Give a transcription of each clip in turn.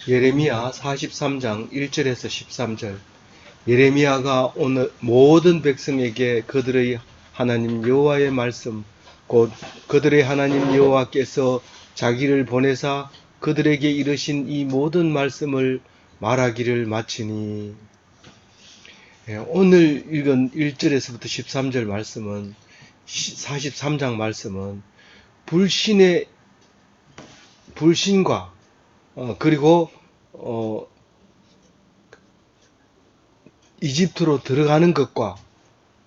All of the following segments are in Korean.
예레미야 43장 1절에서 13절. 예레미야가 오늘 모든 백성에게 그들의 하나님 여호와의 말씀, 곧 그들의 하나님 여호와께서 자기를 보내사 그들에게 이르신 이 모든 말씀을 말하기를 마치니. 오늘 읽은 1절에서부터 13절 말씀은 43장 말씀은 불신과 그리고 이집트로 들어가는 것과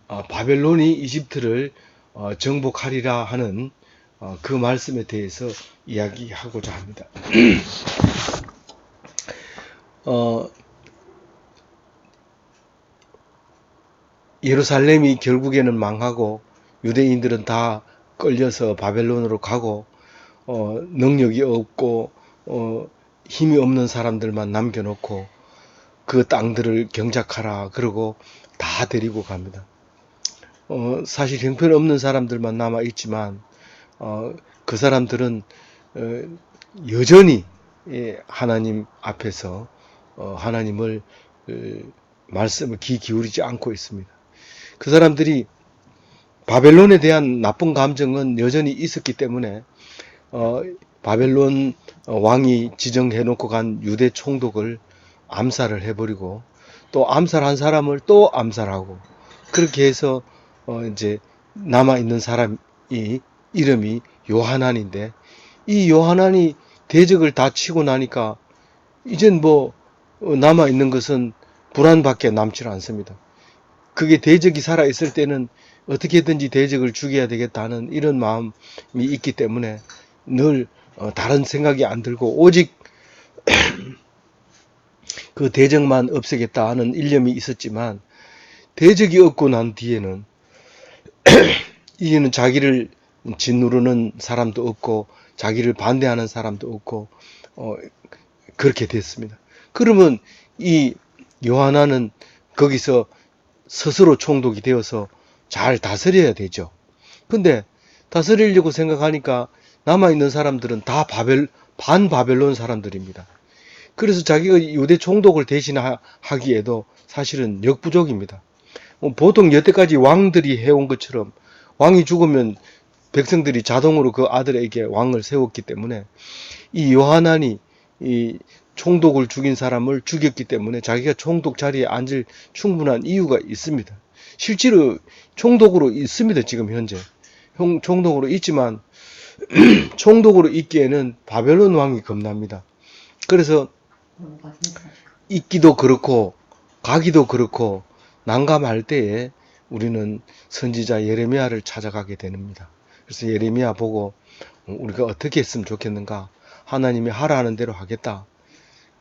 바벨론이 이집트를 정복하리라 하는 그 말씀에 대해서 이야기하고자 합니다. 예루살렘이 결국에는 망하고 유대인들은 다 끌려서 바벨론으로 가고 능력이 없고 힘이 없는 사람들만 남겨놓고 그 땅들을 경작하라 그러고 다 데리고 갑니다. 사실 형편없는 사람들만 남아있지만 그 사람들은 여전히 하나님 앞에서 하나님을 말씀을 귀 기울이지 않고 있습니다. 그 사람들이 바벨론에 대한 나쁜 감정은 여전히 있었기 때문에 바벨론 왕이 지정해놓고 간 유대 총독을 암살을 해버리고 또 암살한 사람을 또 암살하고 그렇게 해서 이제 남아있는 사람이 이름이 요하난인데 이 요하난이 대적을 다 치고 나니까 이젠 뭐 남아있는 것은 불안밖에 남질 않습니다. 그게 대적이 살아있을 때는 어떻게든지 대적을 죽여야 되겠다는 이런 마음이 있기 때문에 늘 다른 생각이 안 들고 오직 그 대적만 없애겠다 하는 일념이 있었지만 대적이 없고 난 뒤에는 이제는 자기를 짓누르는 사람도 없고 자기를 반대하는 사람도 없고 그렇게 됐습니다. 그러면 이 요하나는 거기서 스스로 총독이 되어서 잘 다스려야 되죠. 근데 다스리려고 생각하니까 남아있는 사람들은 다 반바벨론 사람들입니다. 그래서 자기가 유대 총독을 대신하기에도 사실은 역부족입니다. 보통 여태까지 왕들이 해온 것처럼 왕이 죽으면 백성들이 자동으로 그 아들에게 왕을 세웠기 때문에 이 요하난이 이 총독을 죽인 사람을 죽였기 때문에 자기가 총독 자리에 앉을 충분한 이유가 있습니다. 실제로 총독으로 있습니다. 지금 현재 총독으로 있지만 총독으로 있기에는 바벨론 왕이 겁납니다. 그래서 있기도 그렇고 가기도 그렇고 난감할 때에 우리는 선지자 예레미야를 찾아가게 됩니다. 그래서 예레미야 보고 우리가 어떻게 했으면 좋겠는가? 하나님이 하라 하는 대로 하겠다.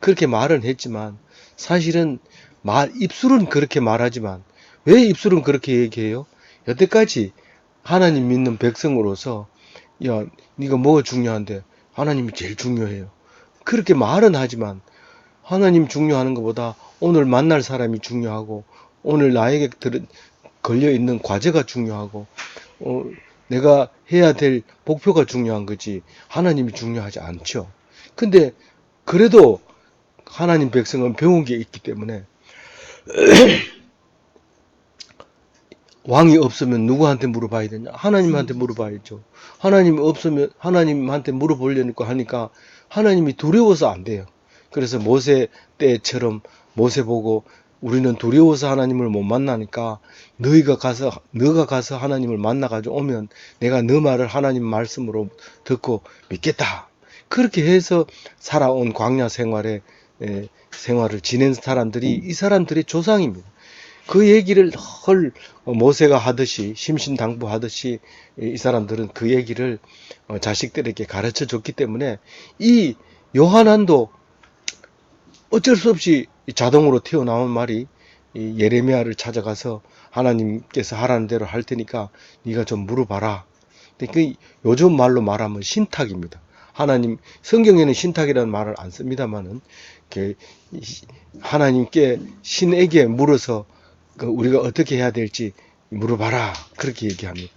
그렇게 말은 했지만 사실은 입술은 그렇게 말하지만 왜 입술은 그렇게 얘기해요? 여태까지 하나님 믿는 백성으로서 야, 네가 뭐가 중요한데 하나님이 제일 중요해요. 그렇게 말은 하지만 하나님 중요하는 것보다 오늘 만날 사람이 중요하고 오늘 나에게 걸려있는 과제가 중요하고 내가 해야 될 목표가 중요한 거지 하나님이 중요하지 않죠. 근데 그래도 하나님 백성은 배운 게 있기 때문에 왕이 없으면 누구한테 물어봐야 되냐? 하나님한테 물어봐야죠. 하나님이 없으면 하나님한테 물어보려니까 하니까 하나님이 두려워서 안 돼요. 그래서 모세 때처럼 모세 보고 우리는 두려워서 하나님을 못 만나니까 너가 가서 하나님을 만나가지고 오면 내가 너 말을 하나님 말씀으로 듣고 믿겠다. 그렇게 해서 살아온 광야 생활을 지낸 사람들이 이 사람들의 조상입니다. 그 얘기를 헐 모세가 하듯이 심신당부하듯이 이 사람들은 그 얘기를 자식들에게 가르쳐 줬기 때문에 이 요한안도 어쩔 수 없이 자동으로 튀어나온 말이 예레미야를 찾아가서 하나님께서 하라는 대로 할 테니까 네가 좀 물어봐라. 그 요즘 말로 말하면 신탁입니다. 하나님 성경에는 신탁이라는 말을 안 씁니다만은 하나님께 신에게 물어서 우리가 어떻게 해야 될지 물어봐라 그렇게 얘기합니다.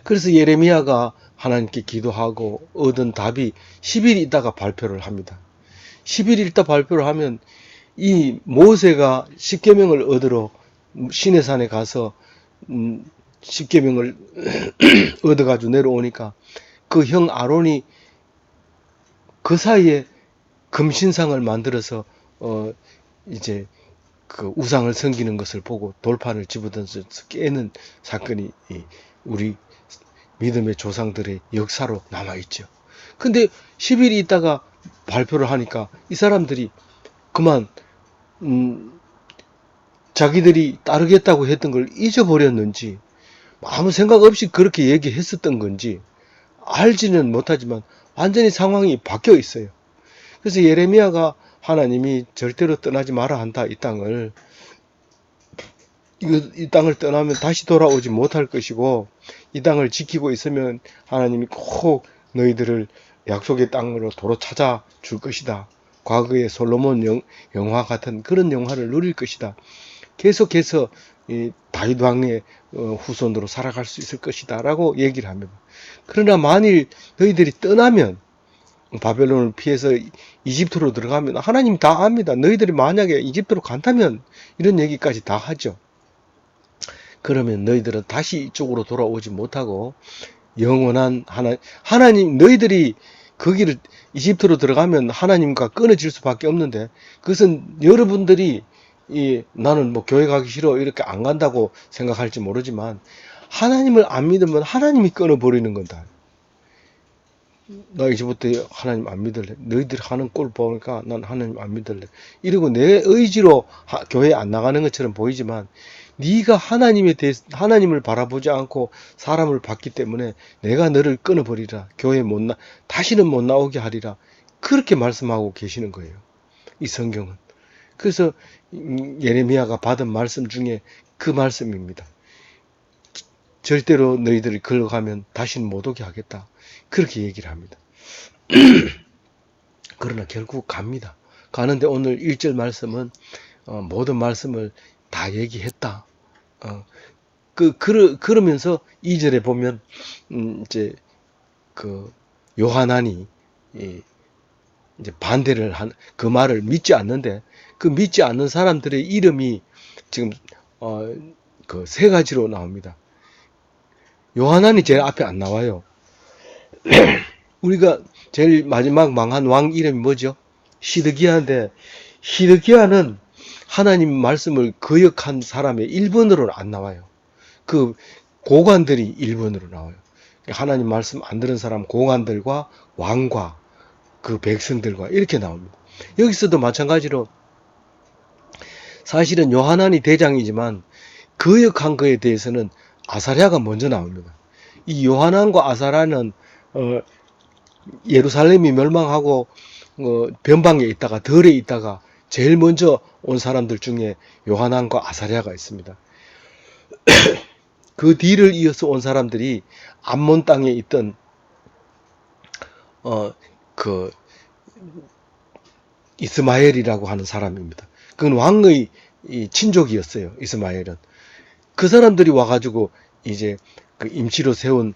그래서 예레미야가 하나님께 기도하고 얻은 답이 10일 있다가 발표를 합니다. 10일 있다 발표를 하면 이 모세가 십계명을 얻으러 시내산에 가서 십계명을 얻어가지고 내려오니까 그 형 아론이 그 사이에 금신상을 만들어서 이제 그 우상을 섬기는 것을 보고 돌판을 집어던져서 깨는 사건이 우리 믿음의 조상들의 역사로 남아있죠. 근데 10일이 있다가 발표를 하니까 이 사람들이 그만 자기들이 따르겠다고 했던 걸 잊어버렸는지 아무 생각 없이 그렇게 얘기했었던 건지 알지는 못하지만 완전히 상황이 바뀌어 있어요. 그래서 예레미야가 하나님이 절대로 떠나지 마라 한다. 이 땅을 떠나면 다시 돌아오지 못할 것이고 이 땅을 지키고 있으면 하나님이 꼭 너희들을 약속의 땅으로 도로 찾아줄 것이다. 과거의 솔로몬 영화 같은 그런 영화를 누릴 것이다. 계속해서 이 다윗 왕의 후손으로 살아갈 수 있을 것이다 라고 얘기를 합니다. 그러나 만일 너희들이 떠나면 바벨론을 피해서 이집트로 들어가면 하나님 다 압니다. 너희들이 만약에 이집트로 간다면 이런 얘기까지 다 하죠. 그러면 너희들은 다시 이쪽으로 돌아오지 못하고 영원한 하나님 너희들이 거기를 이집트로 들어가면 하나님과 끊어질 수밖에 없는데 그것은 여러분들이 나는 뭐 교회 가기 싫어 이렇게 안 간다고 생각할지 모르지만 하나님을 안 믿으면 하나님이 끊어버리는 건다. 나 이제부터 하나님 안 믿을래. 너희들이 하는 꼴 보니까 난 하나님 안 믿을래. 이러고 내 의지로 교회 안 나가는 것처럼 보이지만 네가 하나님에 대해서 하나님을 바라보지 않고 사람을 봤기 때문에 내가 너를 끊어버리라. 교회 다시는 못 나오게 하리라. 그렇게 말씀하고 계시는 거예요. 이 성경은. 그래서 예레미야가 받은 말씀 중에 그 말씀입니다. 절대로 너희들이 걸어가면 다시는 못 오게 하겠다. 그렇게 얘기를 합니다. 그러나 결국 갑니다. 가는데 오늘 1절 말씀은 모든 말씀을 다 얘기했다. 그러면서 2절에 보면 이제 그 요하난이 이제 반대를 한 그 말을 믿지 않는데 그 믿지 않는 사람들의 이름이 지금 그 세 가지로 나옵니다. 요하난이 제일 앞에 안 나와요. 우리가 제일 마지막 망한 왕 이름이 뭐죠? 시드기야인데 시드기야는 하나님 말씀을 거역한 사람의 1번으로는 안 나와요. 그 고관들이 1번으로 나와요. 하나님 말씀 안 들은 사람 고관들과 왕과 그 백성들과 이렇게 나옵니다. 여기서도 마찬가지로 사실은 요하난이 대장이지만 거역한 거에 대해서는 아사랴가 먼저 나옵니다. 이 요하난과 아사랴는 예루살렘이 멸망하고 변방에 있다가 덜에 있다가 제일 먼저 온 사람들 중에 요하난과 아사랴가 있습니다. 그 뒤를 이어서 온 사람들이 암몬 땅에 있던 그 이스마엘이라고 하는 사람입니다. 그건 왕의 친족이었어요. 이스마엘은. 그 사람들이 와가지고 이제 그 임시로 세운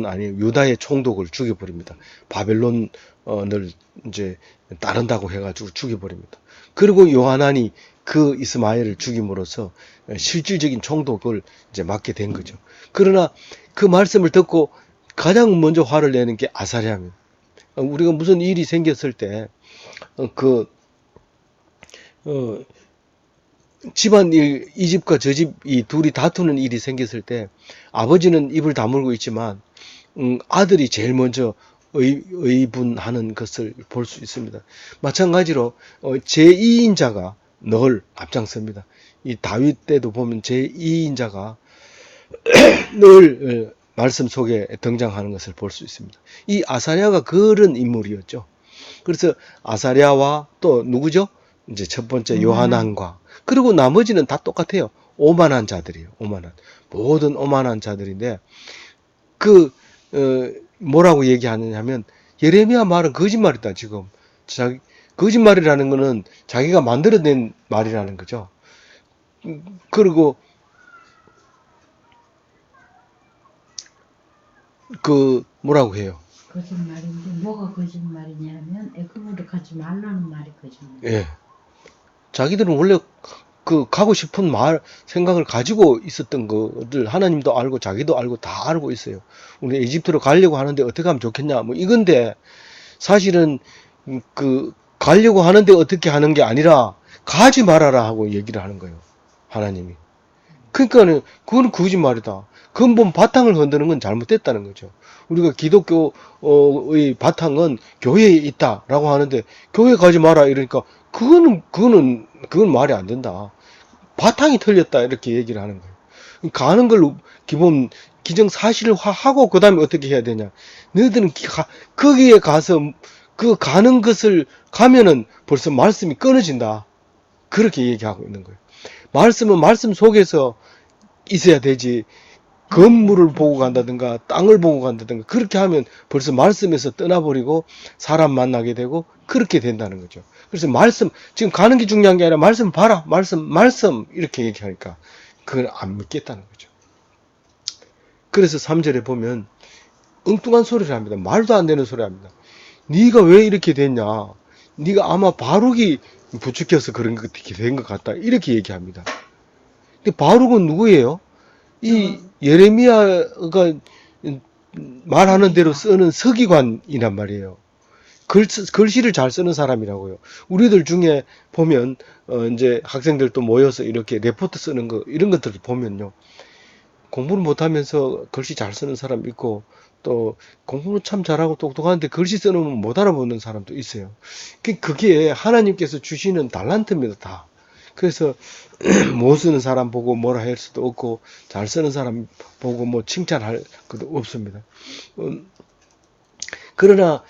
아니에요. 유다의 총독을 죽여버립니다. 바벨론을 이제 따른다고 해가지고 죽여버립니다. 그리고 요하난이 그 이스마엘을 죽임으로써 실질적인 총독을 이제 맡게 된 거죠. 그러나 그 말씀을 듣고 가장 먼저 화를 내는 게 아사랴입니다. 우리가 무슨 일이 생겼을 때 집안일, 이 집과 저 집, 이 둘이 다투는 일이 생겼을 때 아버지는 입을 다물고 있지만 아들이 제일 먼저 의분하는 것을 볼 수 있습니다. 마찬가지로 제2인자가 늘 앞장섭니다. 이 다윗 때도 보면 제2인자가 늘 말씀 속에 등장하는 것을 볼 수 있습니다. 이 아사랴가 그런 인물이었죠. 그래서 아사랴와 또 누구죠? 이제 첫 번째 요하난과 그리고 나머지는 다 똑같아요. 오만한 자들이에요. 모든 오만한 자들인데 뭐라고 얘기하느냐면 예레미야 말은 거짓말이다 지금. 거짓말이라는 거는 자기가 만들어낸 말이라는 거죠. 그리고 뭐라고 해요? 거짓말인데 뭐가 거짓말이냐면 애굽으로 가지 말라는 말이 거짓말. 예. 자기들은 원래 가고 싶은 생각을 가지고 있었던 거를 하나님도 알고 자기도 알고 다 알고 있어요. 우리 이집트로 가려고 하는데 어떻게 하면 좋겠냐, 뭐 이건데 사실은 가려고 하는데 어떻게 하는 게 아니라 가지 말아라 하고 얘기를 하는 거예요. 하나님이. 그러니까는 그건 거짓말이다. 근본 바탕을 건드는 건 잘못됐다는 거죠. 우리가 기독교의 바탕은 교회에 있다라고 하는데 교회 가지 마라 이러니까 그건 말이 안 된다. 바탕이 틀렸다 이렇게 얘기를 하는 거예요. 가는 걸 기본 기정사실화하고 그 다음에 어떻게 해야 되냐. 너희들은 거기에 가서 그 가는 것을 가면은 벌써 말씀이 끊어진다. 그렇게 얘기하고 있는 거예요. 말씀은 말씀 속에서 있어야 되지. 건물을 보고 간다든가 땅을 보고 간다든가 그렇게 하면 벌써 말씀에서 떠나버리고 사람 만나게 되고 그렇게 된다는 거죠. 그래서 말씀, 지금 가는 게 중요한 게 아니라 말씀 봐라. 말씀 이렇게 얘기하니까 그걸 안 믿겠다는 거죠. 그래서 3절에 보면 엉뚱한 소리를 합니다. 말도 안 되는 소리 합니다. 네가 왜 이렇게 됐냐. 네가 아마 바룩이 부추겨서 그런 것 된 것 같다. 이렇게 얘기합니다. 근데 바룩은 누구예요? 이 예레미야가 말하는 대로 쓰는 서기관이란 말이에요. 글씨를 잘 쓰는 사람이라고요. 우리들 중에 보면 이제 학생들도 모여서 이렇게 레포트 쓰는 거 이런 것들을 보면요. 공부를 못하면서 글씨 잘 쓰는 사람 있고 또 공부는 참 잘하고 똑똑한데 글씨 써놓으면 못 알아보는 사람도 있어요. 그게 하나님께서 주시는 달란트입니다. 다. 그래서 못 쓰는 사람 보고 뭐라 할 수도 없고 잘 쓰는 사람 보고 뭐 칭찬할 것도 없습니다. 그러나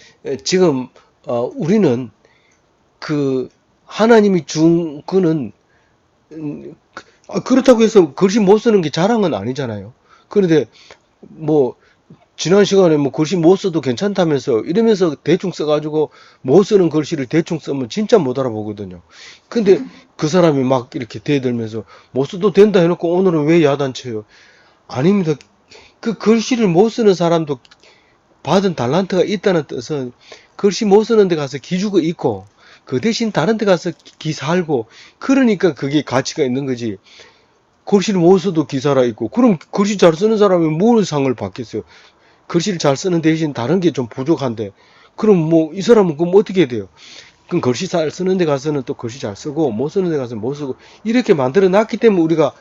지금 우리는 하나님이 준 거는 그렇다고 해서 글씨 못 쓰는 게 자랑은 아니잖아요. 그런데 뭐 지난 시간에 뭐 글씨 못 써도 괜찮다면서 이러면서 대충 써가지고 못 쓰는 글씨를 대충 쓰면 진짜 못 알아보거든요. 근데 그 사람이 막 이렇게 대들면서 못 써도 된다 해놓고 오늘은 왜 야단쳐요? 아닙니다. 그 글씨를 못 쓰는 사람도 받은 달란트가 있다는 뜻은 글씨 못 쓰는 데 가서 기주고 있고 그 대신 다른 데 가서 기 살고 그러니까 그게 가치가 있는 거지. 글씨를 못 써도 기사라 있고 그럼 글씨 잘 쓰는 사람이 뭘 상을 받겠어요? 글씨를 잘 쓰는 대신 다른 게 좀 부족한데 그럼 뭐 이 사람은 그럼 어떻게 해야 돼요? 그럼 글씨 잘 쓰는 데 가서는 또 글씨 잘 쓰고 못 쓰는 데 가서는 못 쓰고 이렇게 만들어 놨기 때문에 우리가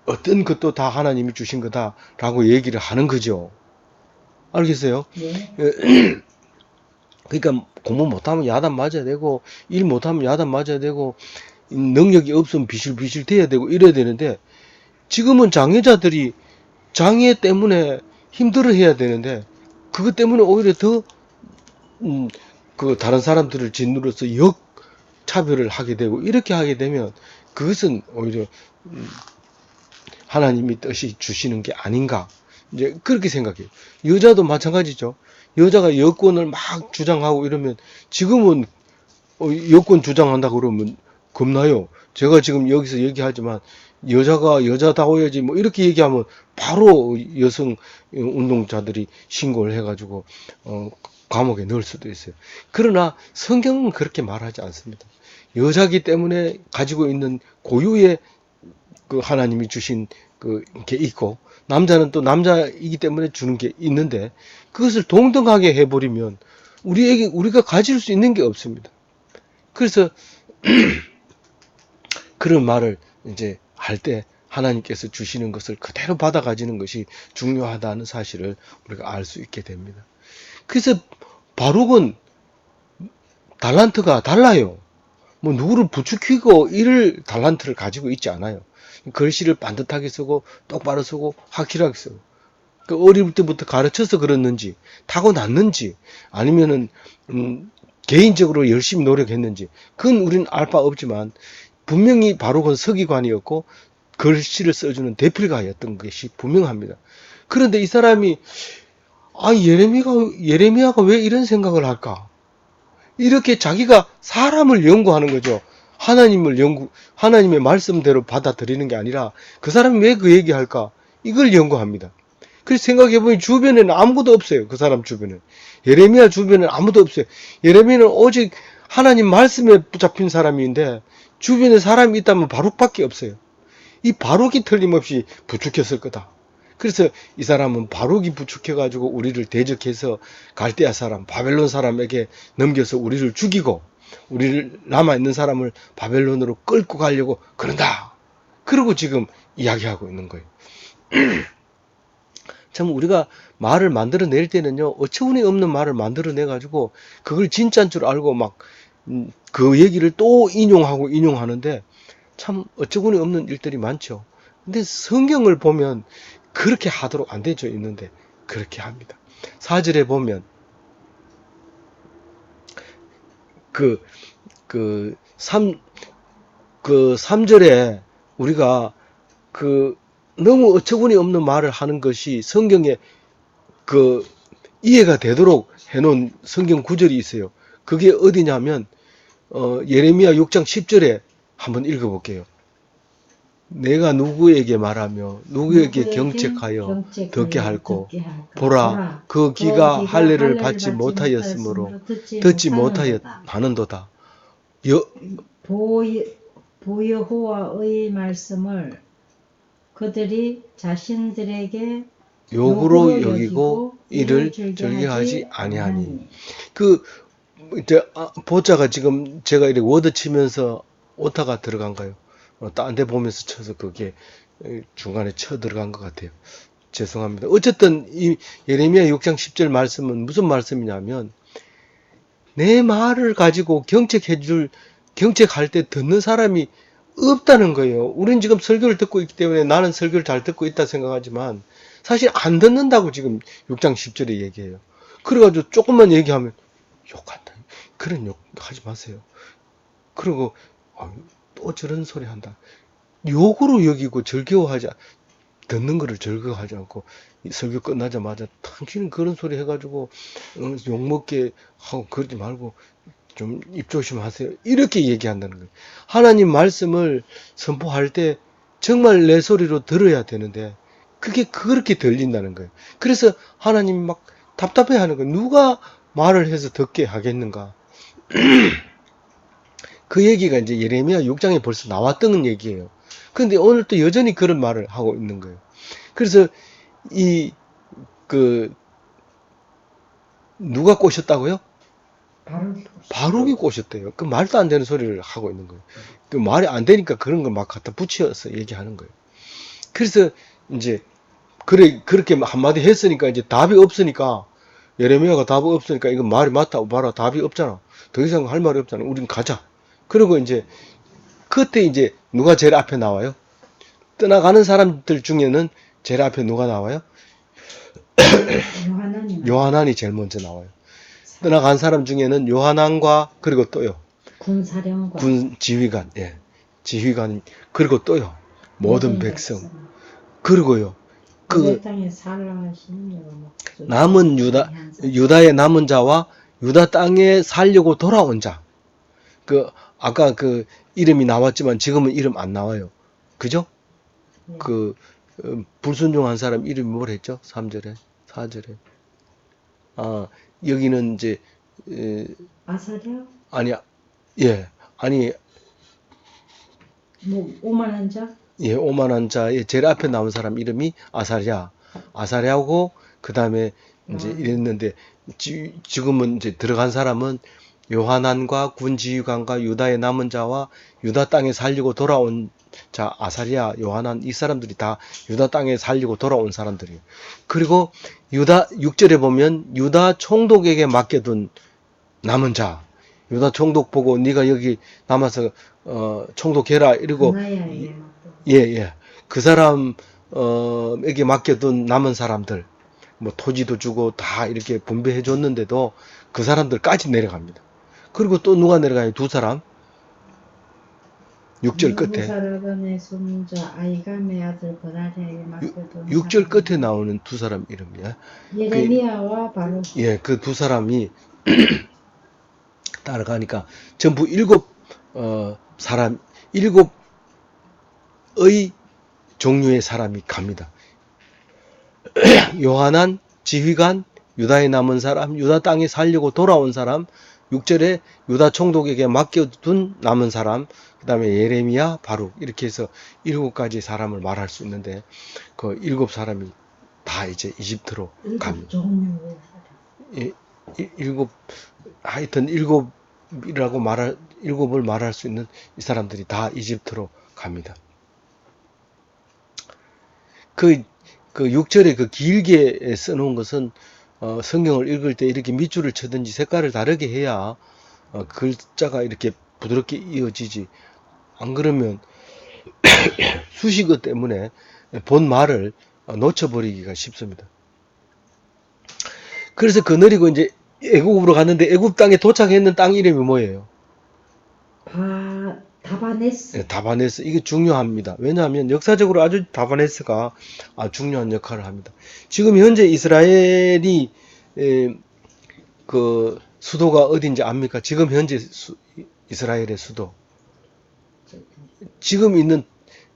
어떤 것도 다 하나님이 주신 거다라고 얘기를 하는 거죠. 알겠어요? 네. 그러니까 공부 못하면 야단 맞아야 되고 일 못하면 야단 맞아야 되고 능력이 없으면 비실비실 돼야 되고 이래야 되는데 지금은 장애자들이 장애 때문에 힘들어 해야 되는데 그것 때문에 오히려 더 다른 사람들을 짓누르서 역차별을 하게 되고 이렇게 하게 되면 그것은 오히려 하나님이 뜻이 주시는 게 아닌가 이제 그렇게 생각해요. 여자도 마찬가지죠. 여자가 여권을 막 주장하고 이러면 지금은 여권 주장한다 그러면 겁나요. 제가 지금 여기서 얘기하지만 여자가 여자다워야지 뭐 이렇게 얘기하면 바로 여성 운동자들이 신고를 해가지고 감옥에 넣을 수도 있어요. 그러나 성경은 그렇게 말하지 않습니다. 여자기 때문에 가지고 있는 고유의 하나님이 주신 게 있고 남자는 또 남자이기 때문에 주는 게 있는데 그것을 동등하게 해버리면 우리가 가질 수 있는 게 없습니다. 그래서 그런 말을 이제 할 때 하나님께서 주시는 것을 그대로 받아 가지는 것이 중요하다는 사실을 우리가 알 수 있게 됩니다. 그래서 바룩은 달란트가 달라요. 뭐 누구를 부추기고 이럴 달란트를 가지고 있지 않아요. 글씨를 반듯하게 쓰고 똑바로 쓰고 확실하게 쓰고 어릴 때부터 가르쳐서 그랬는지 타고났는지 아니면은 개인적으로 열심히 노력했는지 그건 우리는 알 바 없지만 분명히 바룩은 서기관이었고 글씨를 써주는 대필가였던 것이 분명합니다. 그런데 이 사람이 예레미야가 왜 이런 생각을 할까? 이렇게 자기가 사람을 연구하는 거죠. 하나님의 말씀대로 받아들이는 게 아니라 그 사람이 왜 그 얘기할까? 이걸 연구합니다. 그래서 생각해보니 주변에는 아무것도 없어요. 그 사람 주변에. 예레미야 주변에는 아무도 없어요. 예레미야는 오직 하나님 말씀에 붙잡힌 사람인데 주변에 사람이 있다면 바룩밖에 없어요. 이 바룩이 틀림없이 부축했을 거다. 그래서 이 사람은 바룩이 부축해가지고 우리를 대적해서 갈대아 사람, 바벨론 사람에게 넘겨서 우리를 죽이고 우리를 남아있는 사람을 바벨론으로 끌고 가려고 그런다. 그러고 지금 이야기하고 있는 거예요. 참 우리가 말을 만들어낼 때는요, 어처구니 없는 말을 만들어내가지고 그걸 진짜인 줄 알고 막 그 얘기를 또 인용하는데 참 어처구니 없는 일들이 많죠. 근데 성경을 보면 그렇게 하도록 안 되죠. 있는데 그렇게 합니다. 4절에 보면 그 3절에 우리가 너무 어처구니 없는 말을 하는 것이 성경에 이해가 되도록 해놓은 성경 구절이 있어요. 그게 어디냐면 예레미야 6장 10절에 한번 읽어볼게요. 내가 누구에게 말하며 누구에게 경책하여 듣게 할꼬 보라 그 귀가 할례를 받지 못하였으므로 듣지 못하였하는도다. 보여호와의 말씀을 그들이 자신들에게 욕으로 여기고 이를 즐겨하지 아니하니. 보자가 지금 제가 이렇게 워드 치면서 오타가 들어간 거예요. 딴 데 보면서 쳐서 그게 중간에 쳐 들어간 것 같아요. 죄송합니다. 어쨌든 이 예레미야 6장 10절 말씀은 무슨 말씀이냐면 내 말을 가지고 경책할 때 듣는 사람이 없다는 거예요. 우린 지금 설교를 듣고 있기 때문에 나는 설교를 잘 듣고 있다 생각하지만 사실 안 듣는다고 지금 6장 10절에 얘기해요. 그래가지고 조금만 얘기하면 욕한다. 그런 욕 하지 마세요. 그리고 또 저런 소리 한다. 욕으로 여기고 듣는 거를 즐거워하지 않고 설교 끝나자마자 당신은 그런 소리 해가지고 욕먹게 하고 그러지 말고 좀 입 조심하세요. 이렇게 얘기한다는 거예요. 하나님 말씀을 선포할 때 정말 내 소리로 들어야 되는데 그게 그렇게 들린다는 거예요. 그래서 하나님이 막 답답해하는 거예요. 누가 말을 해서 듣게 하겠는가. 그 얘기가 이제 예레미야 6장에 벌써 나왔던 얘기예요. 그런데 오늘 또 여전히 그런 말을 하고 있는 거예요. 그래서 누가 꼬셨다고요? 바룩이 꼬셨대요. 그 말도 안 되는 소리를 하고 있는 거예요. 그 말이 안 되니까 그런 걸 막 갖다 붙여서 얘기하는 거예요. 그래서 이제 그렇게 한마디 했으니까 이제 답이 없으니까 예레미야가 답이 없으니까 이건 말이 맞다고 봐라. 답이 없잖아. 더 이상 할 말이 없잖아. 우린 가자. 그리고 이제 그때 이제 누가 제일 앞에 나와요? 떠나가는 사람들 중에는 제일 앞에 누가 나와요? 요하난이 제일 먼저 나와요. 떠나간 사람 중에는 요하난과 그리고 또요. 군 지휘관, 지휘관 그리고 또요. 모든 백성. 그리고요. 남은 유다의 남은 자와 유다 땅에 살려고 돌아온 자. 아까 이름이 나왔지만 지금은 이름 안 나와요. 그죠? 네. 불순종한 사람 이름이 뭐랬죠? 3절에, 4절에. 여기는 이제, 아사랴? 아니야. 예. 아니. 오만한 자? 예, 오만한 자의 제일 앞에 나온 사람 이름이 아사랴고, 그 다음에 이제 이랬는데, 지금은 이제 들어간 사람은 요하난과 군 지휘관과 유다의 남은 자와 유다 땅에 살리고 돌아온 자, 아사랴, 요하난 이 사람들이 다 유다 땅에 살리고 돌아온 사람들이에요. 그리고 6절에 보면 유다 총독에게 맡겨둔 남은 자, 유다 총독 보고 네가 여기 남아서 총독해라 이러고 그 사람에게 맡겨둔 남은 사람들 뭐 토지도 주고 다 이렇게 분배해 줬는데도 그 사람들까지 내려갑니다. 그리고 또 누가 내려가요? 두 사람. 6절 끝에. 6절 끝에 나오는 두 사람 이름이야. 예레미야와 바룩. 예, 그 두 사람이 따라가니까 전부 7의 종류의 사람이 갑니다. 요하난, 지휘관, 유다에 남은 사람, 유다 땅에 살려고 돌아온 사람, 6절에 유다 총독에게 맡겨둔 남은 사람, 그 다음에 예레미야, 바룩 이렇게 해서 7가지 사람을 말할 수 있는데 그 7사람이 다 이제 이집트로 갑니다. 종류의 사람. 하여튼 일곱을 말할 수 있는 이 사람들이 다 이집트로 갑니다. 그 6절에 그 길게 써놓은 것은 성경을 읽을 때 이렇게 밑줄을 쳐든지 색깔을 다르게 해야 글자가 이렇게 부드럽게 이어지지. 안 그러면 수식어 때문에 본 말을 놓쳐버리기가 쉽습니다. 그래서 거느리고 이제 애국으로 갔는데 애국 땅에 도착했는 땅 이름이 뭐예요? 다바네스. 네, 다바네스. 이게 중요합니다. 왜냐하면 역사적으로 아주 다바네스가 중요한 역할을 합니다. 지금 현재 이스라엘이 그 수도가 어딘지 압니까? 지금 현재 이스라엘의 수도. 지금 있는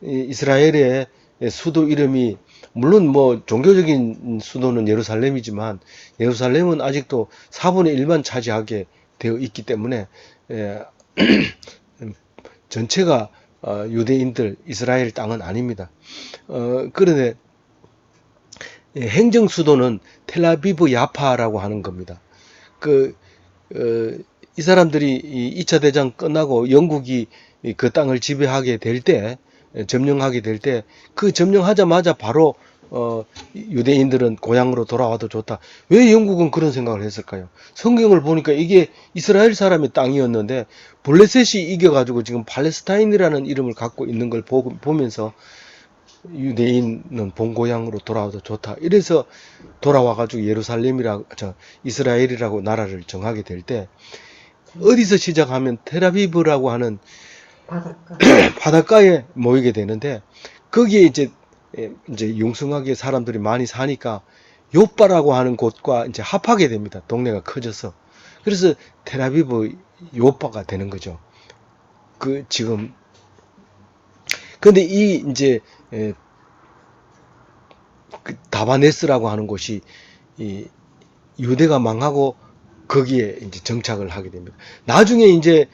이스라엘의 수도 이름이 물론 뭐 종교적인 수도는 예루살렘이지만 예루살렘은 아직도 4분의 1만 차지하게 되어 있기 때문에 전체가 유대인들 이스라엘 땅은 아닙니다. 그런데 행정 수도는 텔아비브 야파라고 하는 겁니다. 이 사람들이 2차 대전 끝나고 영국이 그 땅을 지배하게 될 때, 점령하게 될 때, 그 점령하자마자 바로 유대인들은 고향으로 돌아와도 좋다. 왜 영국은 그런 생각을 했을까요? 성경을 보니까 이게 이스라엘 사람의 땅이었는데 블레셋이 이겨가지고 지금 팔레스타인이라는 이름을 갖고 있는 걸 보면서 유대인은 본고향으로 돌아와도 좋다. 이래서 돌아와가지고 이스라엘이라고 나라를 정하게 될 때 어디서 시작하면 텔아비브라고 하는 바닷가에 모이게 되는데 거기에 이제 융성하게 사람들이 많이 사니까 요빠라고 하는 곳과 이제 합하게 됩니다. 동네가 커져서. 그래서 텔아비브 요빠가 되는 거죠. 지금 근데 이제 다바네스라고 하는 곳이 유대가 망하고 거기에 이제 정착을 하게 됩니다. 나중에 이제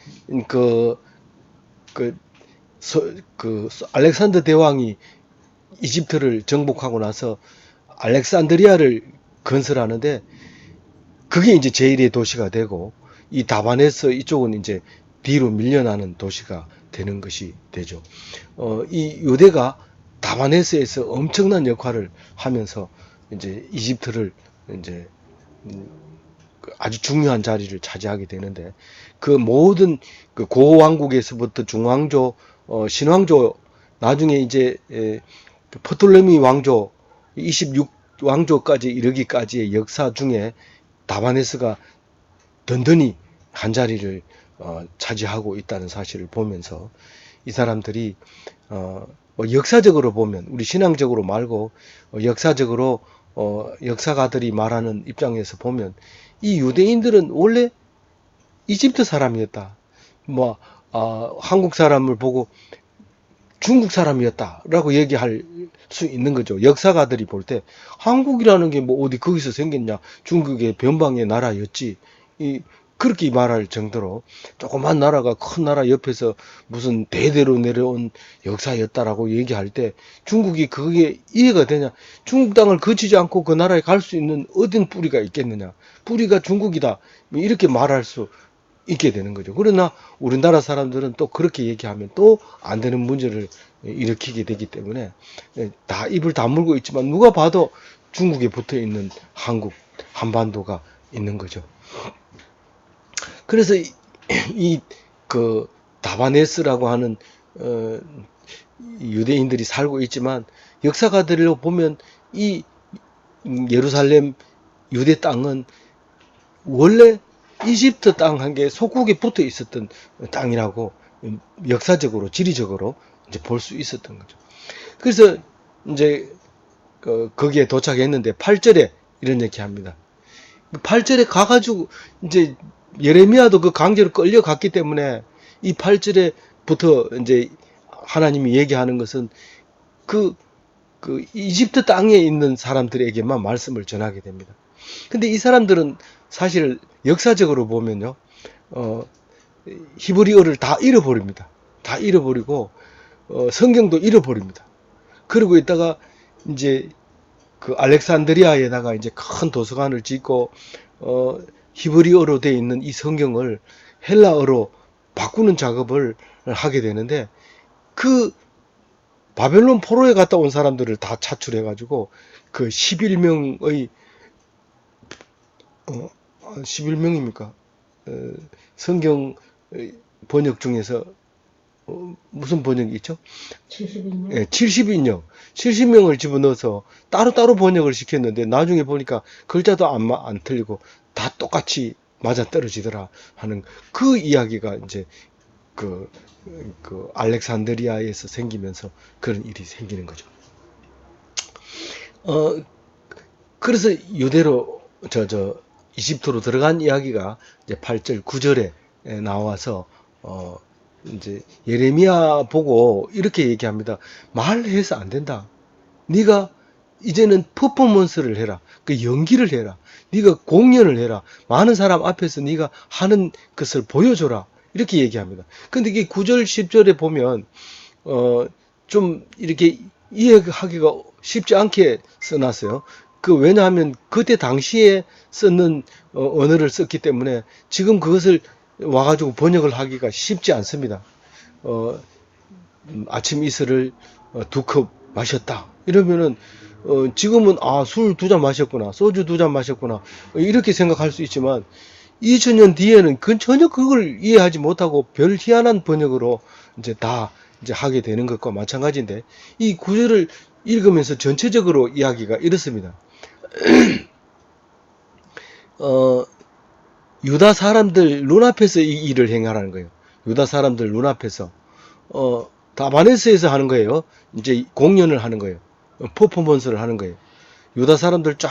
알렉산더 대왕이 이집트를 정복하고 나서 알렉산드리아를 건설하는데 그게 이제 제1의 도시가 되고 이 다바네스 이쪽은 이제 뒤로 밀려나는 도시가 되는 것이 되죠. 이 유대가 다바네스에서 엄청난 역할을 하면서 이제 이집트를 이제 아주 중요한 자리를 차지하게 되는데 그 모든 그 고왕국에서부터 중왕조, 신왕조, 나중에 이제 프톨레미 왕조, 26왕조까지 이르기까지의 역사 중에 다바네스가 든든히 한 자리를 차지하고 있다는 사실을 보면서 이 사람들이 뭐 역사적으로 보면 우리 신앙적으로 말고 역사적으로 역사가들이 말하는 입장에서 보면 이 유대인들은 원래 이집트 사람이었다. 뭐 한국 사람을 보고 중국 사람이었다라고 얘기할 수 있는 거죠. 역사가들이 볼 때 한국이라는 게 뭐 어디 거기서 생겼냐? 중국의 변방의 나라였지. 그렇게 말할 정도로 조그만 나라가 큰 나라 옆에서 무슨 대대로 내려온 역사였다라고 얘기할 때 중국이 그게 이해가 되냐? 중국 땅을 거치지 않고 그 나라에 갈 수 있는 어떤 뿌리가 있겠느냐? 뿌리가 중국이다. 이렇게 말할 수 있게 되는 거죠. 그러나 우리나라 사람들은 또 그렇게 얘기하면 또 안 되는 문제를 일으키게 되기 때문에 다 입을 다물고 있지만 누가 봐도 중국에 붙어 있는 한반도가 있는 거죠. 그래서 그 다바네스라고 하는 유대인들이 살고 있지만 역사가들로 보면 이 예루살렘 유대 땅은 원래 이집트 땅 한 개 속국에 붙어 있었던 땅이라고 역사적으로 지리적으로 이제 볼 수 있었던 거죠. 그래서 이제 거기에 도착했는데 8절에 이런 얘기 합니다. 8절에 가가지고 이제 예레미야도 그 강제로 끌려갔기 때문에 이 8절에부터 이제 하나님이 얘기하는 것은 그 그 이집트 땅에 있는 사람들에게만 말씀을 전하게 됩니다. 근데 이 사람들은 사실 역사적으로 보면요, 어, 히브리어를 다 잃어버립니다. 다 잃어버리고, 성경도 잃어버립니다. 그러고 있다가 이제 그 알렉산드리아에다가 이제 큰 도서관을 짓고, 히브리어로 되어 있는 이 성경을 헬라어로 바꾸는 작업을 하게 되는데, 그 바벨론 포로에 갔다 온 사람들을 다 차출해가지고 그 11명의 11명입니까? 성경 번역 중에서 무슨 번역이 있죠? 70인요? 예, 70인역, 70명을 집어넣어서 따로따로 번역을 시켰는데 나중에 보니까 글자도 안 틀리고 다 똑같이 맞아떨어지더라 하는 그 이야기가 이제 그, 그 알렉산드리아에서 생기면서 그런 일이 생기는 거죠. 어, 그래서 유대로 이집트로 들어간 이야기가 이제 8절, 9절에 나와서 이제 예레미야 보고 이렇게 얘기합니다. 말해서 안 된다. 네가 이제는 퍼포먼스를 해라. 그 연기를 해라. 네가 공연을 해라. 많은 사람 앞에서 네가 하는 것을 보여줘라. 이렇게 얘기합니다. 근데 이게 9절, 10절에 보면 좀 이렇게 이해하기가 쉽지 않게 써놨어요. 왜냐하면 그때 당시에 썼는 언어를 썼기 때문에 지금 그것을 와가지고 번역을 하기가 쉽지 않습니다. 아침 이슬을 2컵 마셨다. 이러면은 지금은 술 2잔 마셨구나, 소주 2잔 마셨구나 이렇게 생각할 수 있지만 2000년 뒤에는 전혀 그걸 이해하지 못하고 별 희한한 번역으로 이제 다 이제 하게 되는 것과 마찬가지인데 이 구절을 읽으면서 전체적으로 이야기가 이렇습니다. 유다 사람들 눈앞에서 이 일을 행하라는 거예요. 유다 사람들 눈앞에서 다바네스에서 하는 거예요. 이제 공연을 하는 거예요. 퍼포먼스를 하는 거예요. 유다 사람들 쫙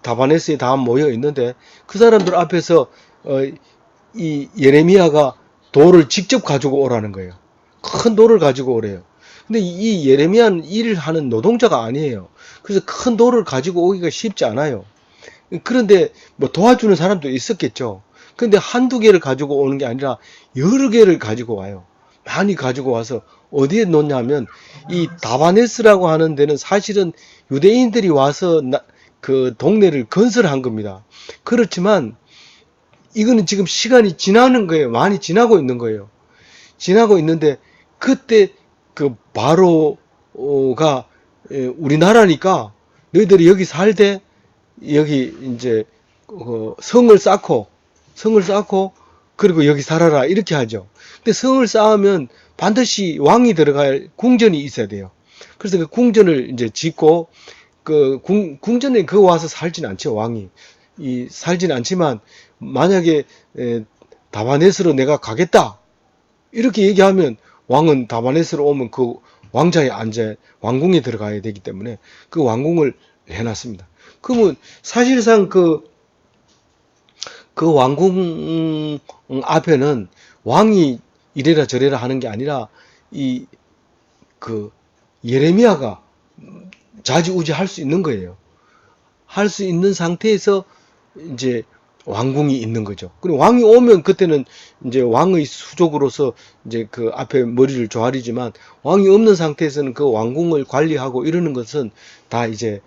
다바네스에 다 모여 있는데 그 사람들 앞에서 이 예레미야가 돌을 직접 가지고 오라는 거예요. 큰 돌을 가지고 오래요. 근데 이 예레미야는 일을 하는 노동자가 아니에요. 그래서 큰 돌을 가지고 오기가 쉽지 않아요. 그런데 뭐 도와주는 사람도 있었겠죠. 근데 한두 개를 가지고 오는 게 아니라 여러 개를 가지고 와요. 많이 가지고 와서 어디에 놓냐면 이 다바네스라고 하는 데는 사실은 유대인들이 와서 그 동네를 건설한 겁니다. 그렇지만 이거는 지금 시간이 지나는 거예요. 많이 지나고 있는 거예요. 지나고 있는데 그때 그 바로가 우리나라니까 너희들이 여기 살되 여기 이제 성을 쌓고 그리고 여기 살아라 이렇게 하죠. 근데 성을 쌓으면 반드시 왕이 들어갈 궁전이 있어야 돼요. 그래서 그 궁전을 이제 짓고 그 궁전에 그 와서 살진 않죠. 왕이 살진 않지만 만약에 다바네스로 내가 가겠다 이렇게 얘기하면 왕은 다바네스로 오면 그 왕자에 앉아 왕궁에 들어가야 되기 때문에 그 왕궁을 해놨습니다. 그러면 사실상 그 왕궁 앞에는 왕이 이래라 저래라 하는 게 아니라 그 예레미야가 좌지우지 할 수 있는 거예요. 할 수 있는 상태에서 이제 왕궁이 있는 거죠. 그리고 왕이 오면 그때는 이제 왕의 수족으로서 이제 그 앞에 머리를 조아리지만 왕이 없는 상태에서는 그 왕궁을 관리하고 이러는 것은 다 이제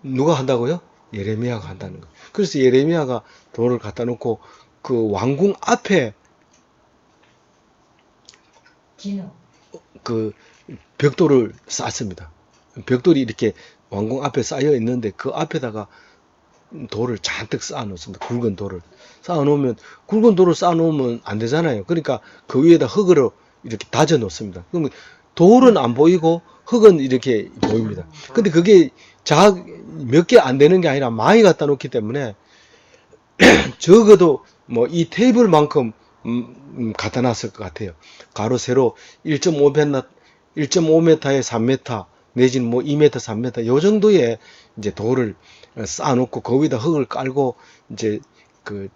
누가 한다고요? 예레미야가 한다는 거예요. 그래서 예레미야가 돌을 갖다 놓고 그 왕궁 앞에 그 벽돌을 쌓습니다. 벽돌이 이렇게 왕궁 앞에 쌓여 있는데 그 앞에다가 돌을 잔뜩 쌓아 놓습니다. 굵은 돌을 쌓아 놓으면 굵은 돌을 쌓아 놓으면 안 되잖아요. 그러니까 그 위에다 흙으로 이렇게 다져 놓습니다. 그러면 돌은 안 보이고 흙은 이렇게 보입니다. 근데 그게 몇 개 안 되는 게 아니라 많이 갖다 놓기 때문에 적어도 뭐 이 테이블만큼 갖다 놨을 것 같아요. 가로 세로 1.5m, 1.5m에 3m 내지는 뭐 2m, 3m 요 정도의 이제 돌을 쌓아놓고 거기다 흙을 깔고 이제 그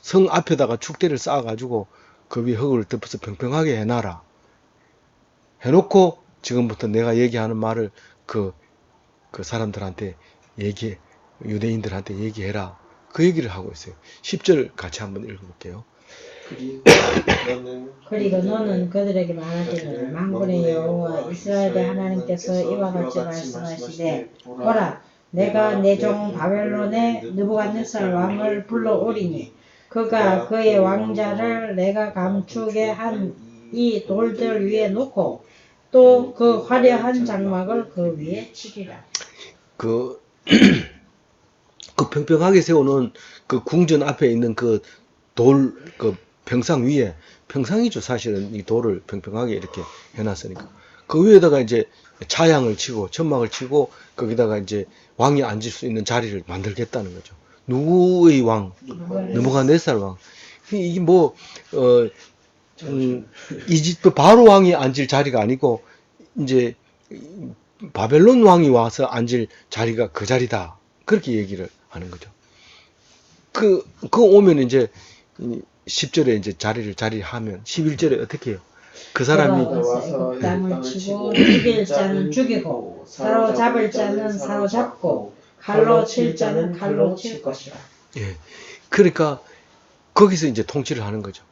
성 앞에다가 축대를 쌓아가지고 그 위에 흙을 덮어서 평평하게 해놔라. 해놓고 지금부터 내가 얘기하는 말을 그 사람들한테 유대인들한테 얘기해라. 그 얘기를 하고 있어요. 10절 같이 한번 읽어볼게요. 그리고 너는 그들에게 말하기를 만군의 여호와 이스라엘의 하나님께서 이와 같이 말씀하시되 보라 내가 내 종 바벨론의 느부갓네살 왕을 불러오리니 그가 그의 왕자를 내가 감추게 한 이 돌들 위에 놓고 또 그 화려한 장막을 그 위에 치리라. 그 평평하게 세우는 그 궁전 앞에 있는 그 평상 위에, 평상이죠. 사실은 이 돌을 평평하게 이렇게 해놨으니까. 그 위에다가 이제 차양을 치고, 천막을 치고, 거기다가 이제 왕이 앉을 수 있는 자리를 만들겠다는 거죠. 누구의 왕? 느부갓네살 왕. 이게 이집트 바로 왕이 앉을 자리가 아니고, 이제 바벨론 왕이 와서 앉을 자리가 그 자리다. 그렇게 얘기를 하는 거죠. 오면 이제 10절에 이제 자리하면 11절에 어떻게 해요? 그 사람이 와서 땅을 치고 죽일 자는 죽이고 사로잡을 자는 사로잡고 칼로 칠 자는 칼로 칠 것이라. 예. 그러니까 거기서 이제 통치를 하는 거죠.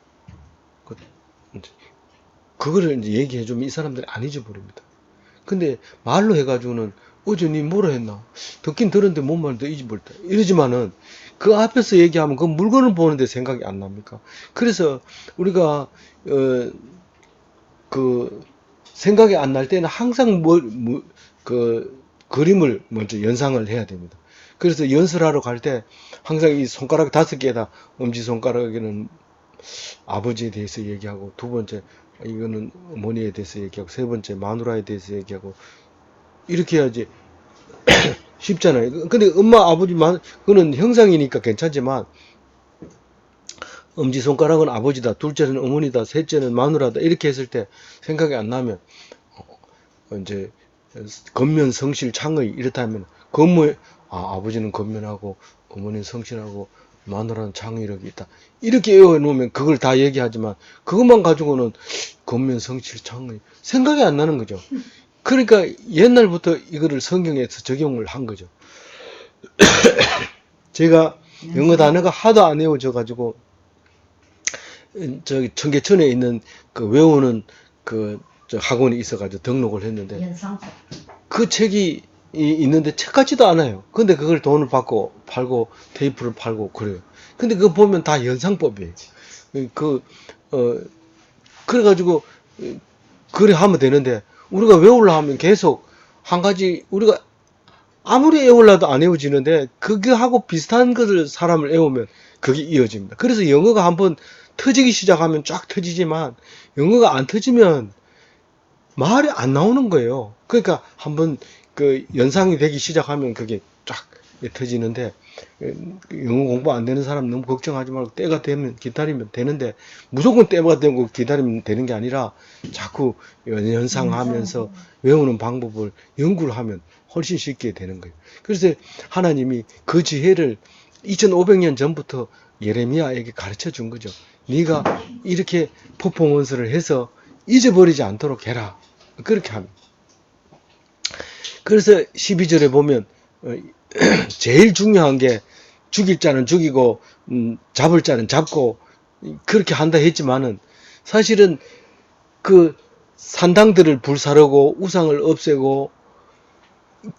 그거를 이제 얘기해 주면 이 사람들이 안 잊어버립니다. 근데 말로 해가지고는 어제 니 뭐라 했나? 듣긴 들었는데 뭔 말도 잊어버렸다. 이러지만은 그 앞에서 얘기하면 그 물건을 보는데 생각이 안 납니까? 그래서 우리가 생각이 안 날 때는 항상 그림을 먼저 연상을 해야 됩니다. 그래서 연설하러 갈 때 항상 이 손가락 5개에다 엄지손가락에는 아버지에 대해서 얘기하고, 두 번째 이거는 어머니에 대해서 얘기하고, 세 번째 마누라에 대해서 얘기하고, 이렇게 해야지 쉽잖아요. 근데 엄마 아버지 그거는 형상이니까 괜찮지만 엄지손가락은 아버지다, 둘째는 어머니다, 셋째는 마누라다, 이렇게 했을 때 생각이 안 나면 이제 겉면 성실 창의 이렇다면 아버지는 겉면하고 어머니는 성실하고 마누라는 창의력이 있다, 이렇게 외워놓으면 그걸 다 얘기하지만 그것만 가지고는 겉면 성실 창의 생각이 안 나는 거죠. 그러니까 옛날부터 이거를 성경에서 적용을 한 거죠. 제가 영어 단어가 하도 안 외워져 가지고 저기 청계천에 있는 그 외우는 저 학원이 있어가지고 등록을 했는데 그 책이 있는데 책 같지도 않아요. 근데 그걸 돈을 받고 팔고 테이프를 팔고 그래요. 근데 그거 보면 다 연상법이에요. 그래가지고 그래 하면 되는데 우리가 외우려 하면 계속 한 가지 우리가 아무리 외우려도 안 외워지는데 그거하고 비슷한 것을 사람을 외우면 그게 이어집니다. 그래서 영어가 한번 터지기 시작하면 쫙 터지지만 영어가 안 터지면 말이 안 나오는 거예요. 그러니까 한번 그 연상이 되기 시작하면 그게 쫙 터지는데, 영어 공부 안 되는 사람 너무 걱정하지 말고 때가 되면 기다리면 되는데, 무조건 때가 되고 기다리면 되는 게 아니라 자꾸 연상하면서 외우는 방법을 연구를 하면 훨씬 쉽게 되는 거예요. 그래서 하나님이 그 지혜를 2500년 전부터 예레미야에게 가르쳐 준 거죠. 네가 이렇게 퍼포먼스를 해서 잊어버리지 않도록 해라. 그렇게 합니다. 그래서 12절에 보면 제일 중요한 게 죽일 자는 죽이고 잡을 자는 잡고 그렇게 한다 했지만은 사실은 그 산당들을 불사르고 우상을 없애고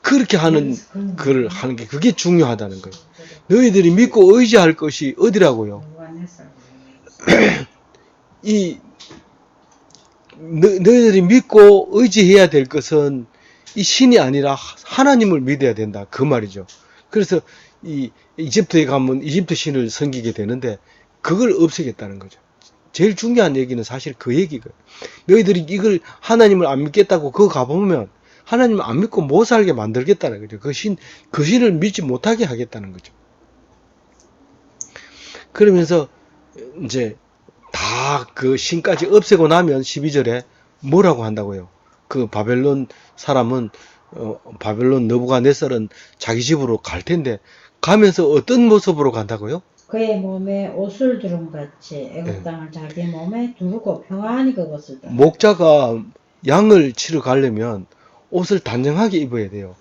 그렇게 하는 걸 하는 게 그게 중요하다는 거예요. 너희들이 믿고 의지할 것이 어디라고요? 너희들이 믿고 의지해야 될 것은 이 신이 아니라 하나님을 믿어야 된다, 그 말이죠. 그래서 이집트에 가면 이집트 신을 섬기게 되는데 그걸 없애겠다는 거죠. 제일 중요한 얘기는 사실 그 얘기거든요. 너희들이 이걸 하나님을 안 믿겠다고 그거 가보면 하나님을 안 믿고 못 살게 만들겠다는 거죠. 그 신을 믿지 못하게 하겠다는 거죠. 그러면서 이제 다 그 신까지 없애고 나면 12절에 뭐라고 한다고요? 그 바벨론 사람은 바벨론 느부갓네살은 자기 집으로 갈 텐데 가면서 어떤 모습으로 간다고요? 그의 몸에 옷을 두른 같이 애굽 땅을 자기 몸에 두르고 평안히 그것을 목자가 양을 치러 가려면 옷을 단정하게 입어야 돼요.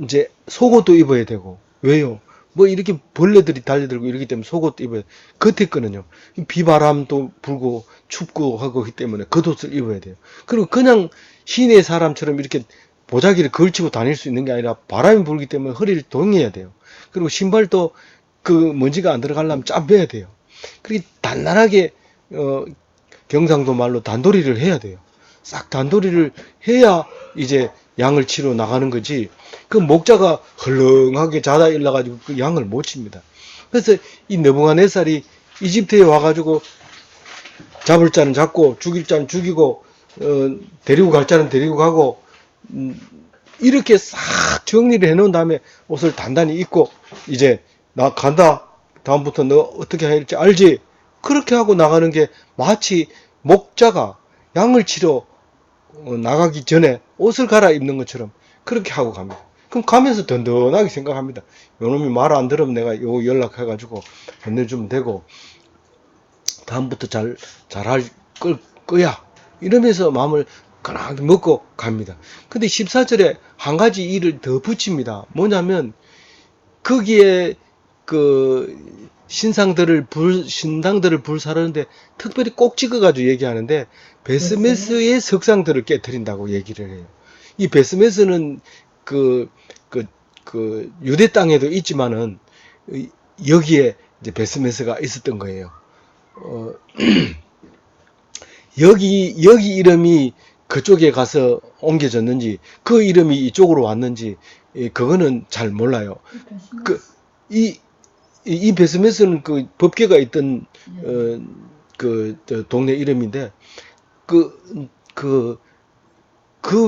이제 속옷도 입어야 되고. 왜요? 뭐 이렇게 벌레들이 달려들고 이러기 때문에 속옷도 입어야 돼요. 겉에 거는요. 비바람도 불고 춥고 하고 하기 때문에 겉옷을 입어야 돼요. 그리고 그냥 시내 사람처럼 이렇게 보자기를 걸치고 다닐 수 있는 게 아니라 바람이 불기 때문에 허리를 동여야 돼요. 그리고 신발도 그 먼지가 안 들어가려면 짬매야 돼요. 그렇게 단단하게 경상도 말로 단도리를 해야 돼요. 싹 단도리를 해야 이제 양을 치러 나가는 거지. 그 목자가 헐렁하게 자다 일어나가지고 그 양을 못 칩니다. 그래서 이 느부갓네살이 이집트에 와가지고 잡을 자는 잡고 죽일 자는 죽이고 데리고 갈 자는 데리고 가고 이렇게 싹 정리를 해놓은 다음에 옷을 단단히 입고 이제 나 간다. 다음부터 너 어떻게 해야 할지 알지? 그렇게 하고 나가는 게 마치 목자가 양을 치러 나가기 전에 옷을 갈아입는 것처럼 그렇게 하고 갑니다. 그럼 가면서 든든하게 생각합니다. 요놈이 말 안 들으면 내가 요 연락해가지고 혼내주면 되고 다음부터 잘할 거야. 이러면서 마음을 편하게 먹고 갑니다. 근데 14절에 한 가지 일을 더 붙입니다. 뭐냐면 거기에 그 신당들을 불사르는데 특별히 꼭 찍어가지고 얘기하는데 베스메스의 석상들을 깨뜨린다고 얘기를 해요. 이 베스메스는 그 유대 땅에도 있지만은 여기에 이제 베스메스가 있었던 거예요. 여기 이름이 그쪽에 가서 옮겨졌는지 그 이름이 이쪽으로 왔는지 그거는 잘 몰라요. 이 베스메스는 그 법궤가 있던 동네 이름인데 그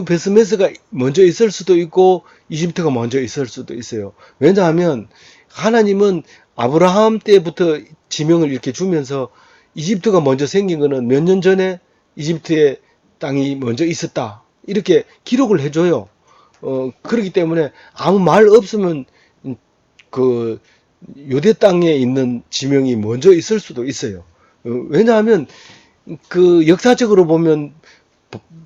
베스메스가 먼저 있을 수도 있고 이집트가 먼저 있을 수도 있어요. 왜냐하면 하나님은 아브라함 때부터 지명을 이렇게 주면서 이집트가 먼저 생긴 거는 몇 년 전에 이집트의 땅이 먼저 있었다. 이렇게 기록을 해줘요. 그렇기 때문에 아무 말 없으면 그 유대 땅에 있는 지명이 먼저 있을 수도 있어요. 왜냐하면 그 역사적으로 보면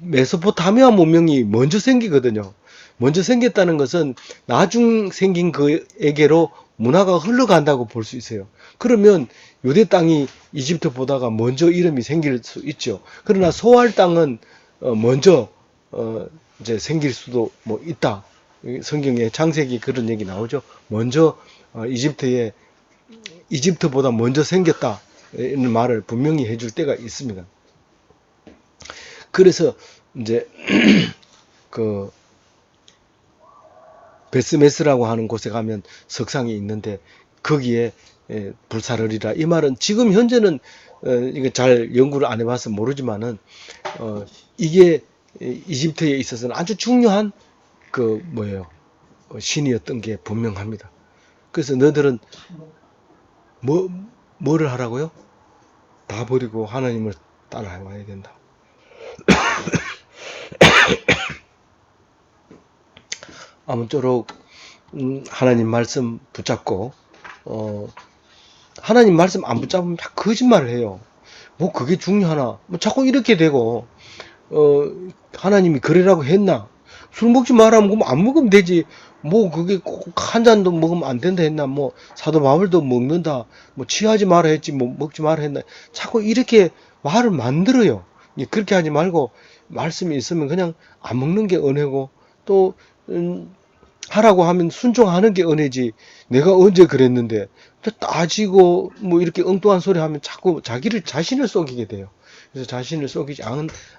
메소포타미아 문명이 먼저 생기거든요. 먼저 생겼다는 것은 나중 생긴 그에게로 문화가 흘러간다고 볼 수 있어요. 그러면 유대 땅이 이집트보다가 먼저 이름이 생길 수 있죠. 그러나 소알 땅은 먼저 이제 생길 수도 뭐 있다. 성경에 창세기 그런 얘기 나오죠. 먼저 이집트보다 먼저 생겼다. 이런 말을 분명히 해줄 때가 있습니다. 그래서 이제 그 베스메스라고 하는 곳에 가면 석상이 있는데 거기에 불사르리라. 이 말은 지금 현재는 이게 잘 연구를 안 해봐서 모르지만은 이게 이집트에 있어서는 아주 중요한 신이었던 게 분명합니다. 그래서 너희들은 뭐를 하라고요? 다 버리고 하나님을 따라와야 된다. 아무쪼록 하나님 말씀 붙잡고 하나님 말씀 안 붙잡으면 거짓말을 해요. 뭐 그게 중요하나? 뭐 자꾸 이렇게 되고 하나님이 그러라고 했나? 술 먹지 마라 하면 안 먹으면 되지. 뭐 그게 꼭 한 잔도 먹으면 안 된다 했나? 뭐 사도 바울도 먹는다. 뭐 취하지 마라 했지. 뭐 먹지 마라 했나? 자꾸 이렇게 말을 만들어요. 그렇게 하지 말고 말씀이 있으면 그냥 안 먹는 게 은혜고 또 하라고 하면 순종하는 게 은혜지. 내가 언제 그랬는데 따지고 뭐 이렇게 엉뚱한 소리 하면 자꾸 자신을 속이게 돼요. 그래서 자신을 속이지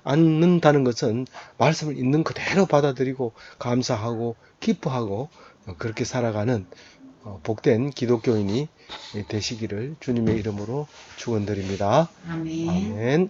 않는다는 것은 말씀을 있는 그대로 받아들이고 감사하고 기뻐하고 그렇게 살아가는 복된 기독교인이 되시기를 주님의 이름으로 축원드립니다. 아멘. 아멘.